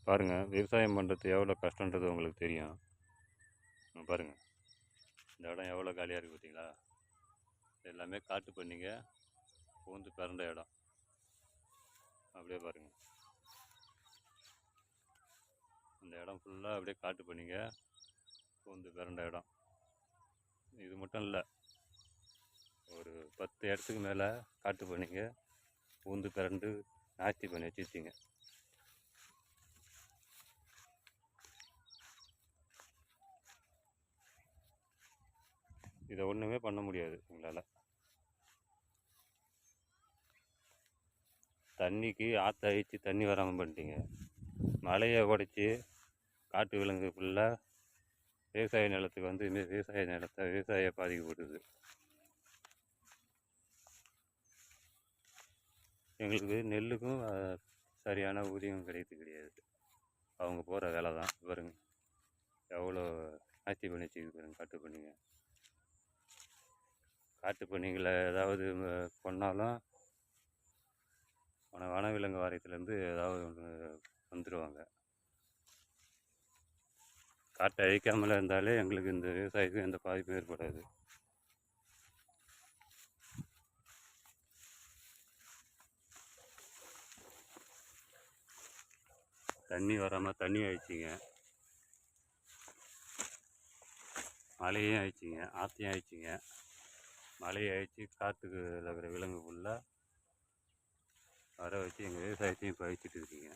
பாருங்கள், விவசாயம் பண்ணுறது எவ்வளோ கஷ்டன்றது உங்களுக்கு தெரியும். பாருங்கள், இந்த இடம் எவ்வளோ காலியாக இருக்குது பார்த்தீங்களா? எல்லாமே காட்டு பண்ணிங்க பூந்து பிறண்ட இடம். அப்படியே பாருங்கள், இந்த இடம் ஃபுல்லாக அப்படியே காட்டு பண்ணிங்க பூந்து பிறண்ட இடம். இது மட்டும் இல்லை, ஒரு 10 இடத்துக்கு மேலே காட்டு பண்ணிங்க பூந்து பிறண்டு நாஸ்தி பண்ணி வச்சுருச்சிங்க. இதை ஒன்றுமே பண்ண முடியாது எங்களால். தண்ணிக்கு ஆற்ற அழித்து தண்ணி வராமல் பண்ணிட்டீங்க. மலையை உடைச்சி காட்டு விலங்கு ஃபுல்லாக விவசாய நிலத்துக்கு வந்து விவசாய பாதிக்கப்படுது. எங்களுக்கு நெல்லுக்கும் சரியான ஊதியம் கிடையாது. அவங்க போகிற வேலை தான். பாருங்க, எவ்வளோ ஆட்சி பண்ணி வச்சுக்கிது பாருங்க காட்டு பண்ணிங்க. காட்டு பண்ணிங்களை ஏதாவது பண்ணாலும் வனவிலங்கு வாரியத்துலேருந்து ஏதாவது ஒன்று வந்துடுவாங்க. காட்டை அழிக்காமல் இருந்தாலே எங்களுக்கு இந்த விவசாயத்துக்கு எந்த பாதிப்பும் ஏற்படாது. தண்ணி வராமல் தண்ணி அழிச்சிங்க, மலையும் அழிச்சிங்க, ஆற்றையும் அழிச்சிங்க. மலையை அழித்து காட்டுக்கு இருக்கிற விலங்கு ஃபுல்லாக வர வச்சு எங்கள் விவசாயத்தையும் இப்போ அழிச்சிட்டு இருக்கீங்க.